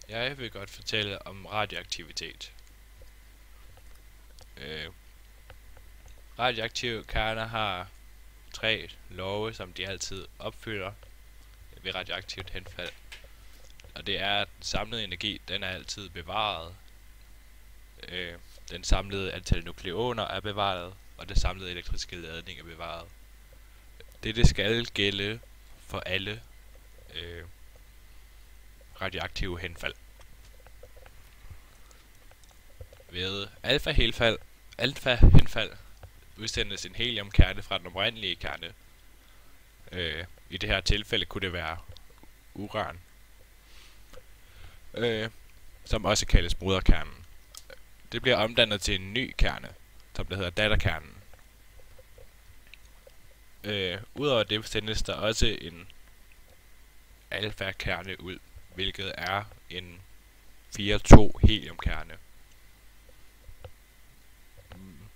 Jeg vil godt fortælle om radioaktivitet. Radioaktive kerner har 3 love, som de altid opfylder ved radioaktivt henfald. Og det er, at den samlede energi, den er altid bevaret. Den samlede antal nukleoner er bevaret, og den samlede elektriske ladning er bevaret. Dette skal gælde for alle radioaktive henfald. Ved alfa-henfald udsendes en heliumkerne fra den oprindelige kerne. I det her tilfælde kunne det være uran, som også kaldes moderkernen. Det bliver omdannet til en ny kerne, som det hedder datterkernen. Udover det sendes der også en alfa-kerne ud, hvilket er en 4,2 heliumkerne.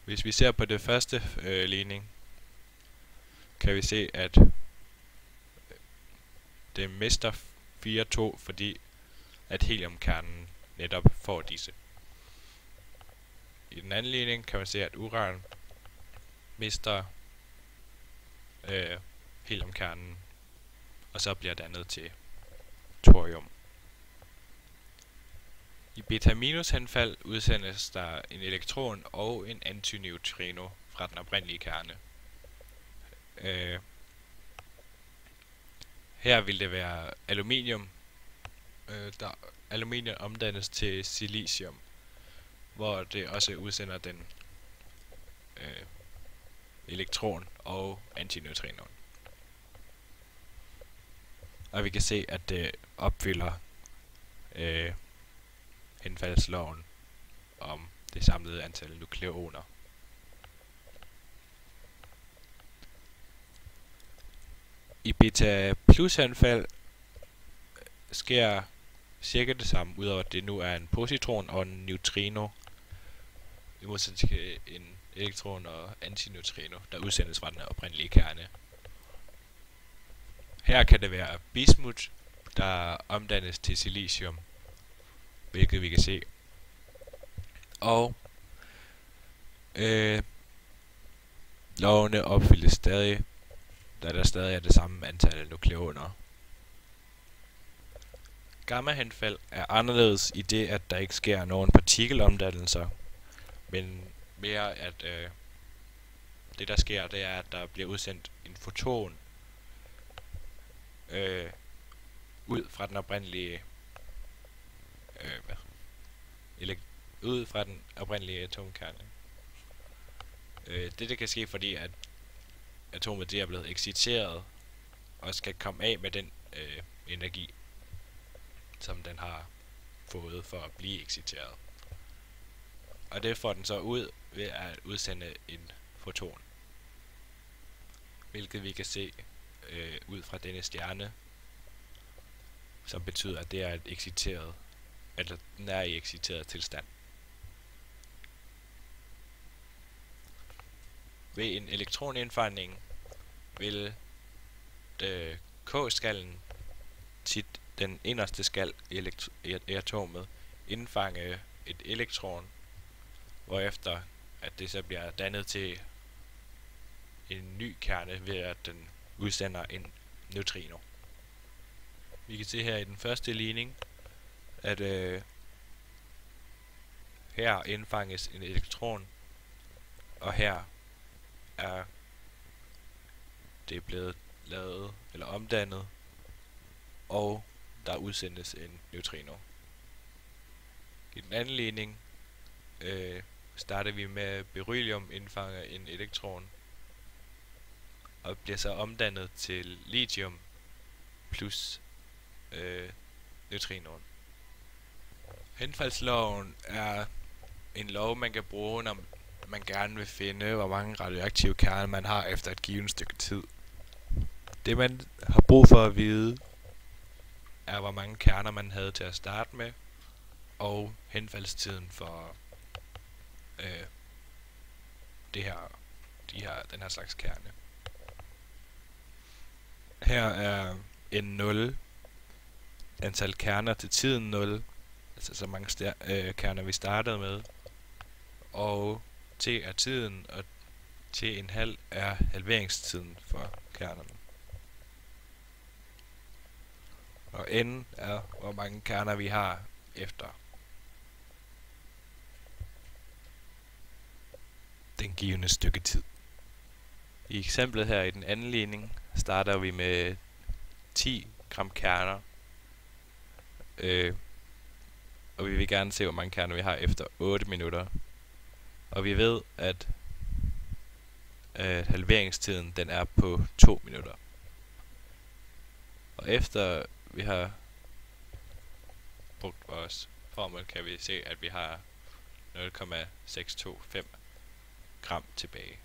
Hvis vi ser på det første ligning, kan vi se, at det mister 4,2, fordi at heliumkernen netop får disse. I den anden ligning kan man se, at uran mister heliumkernen, og så bliver dannet til thorium. I beta-henfald udsendes der en elektron og en antineutrino fra den oprindelige kerne. Her vil det være aluminium, der aluminium omdannes til silicium, hvor det også udsender den elektron og antineutrinoen. Og vi kan se, at det opfylder henfaldsloven om det samlede antal nukleoner. I beta plus henfald sker cirka det samme, udover at det nu er en positron og en neutrino, i modsætning til en elektron og antineutrino, der udsendes fra den oprindelige kerne. Her kan det være bismut, der omdannes til silicium, hvilket vi kan se. Og lovene opfyldes stadig, da der stadig er det samme antal nukleoner. Gamma-henfald er anderledes i det, at der ikke sker nogen partikelomdannelser, men mere at det der sker, det er, at der bliver udsendt en foton ud fra den oprindelige atomkerne. Det kan ske, fordi at atomet er blevet exciteret og skal komme af med den energi, som den har fået for at blive exciteret. Og det får den så ud ved at udsende en foton, hvilket vi kan se ud fra denne stjerne, som betyder, at det er den er i exciteret tilstand. Ved en elektronindfangning vil K-skallen, den inderste skal i atomet, indfange et elektron, hvorefter at det så bliver dannet til en ny kerne ved at den udsender en neutrino. Vi kan se her i den første ligning, at her indfanges en elektron, og her er det blevet lavet eller omdannet, og der udsendes en neutrino. I den anden ligning starter vi med, at beryllium indfanger en elektron og bliver så omdannet til lithium plus neutrinoen. Henfaldsloven er en lov, man kan bruge, når man gerne vil finde, hvor mange radioaktive kerner man har efter et givet stykke tid. Det man har brug for at vide, er hvor mange kerner man havde til at starte med, og henfaldstiden for den her slags kerne. Her er N0 antal kerner til tiden 0, altså så mange kerner vi startede med, og t er tiden, og t½ er halveringstiden for kernerne. Og n er, hvor mange kerner vi har efter den givne stykke tid. I eksemplet her i den anden ligning starter vi med 10 gram kerner, og vi vil gerne se, hvor mange kerner vi har efter 8 minutter. Og vi ved, at halveringstiden den er på 2 minutter. Og efter vi har brugt vores formel, kan vi se, at vi har 0,625 gram tilbage.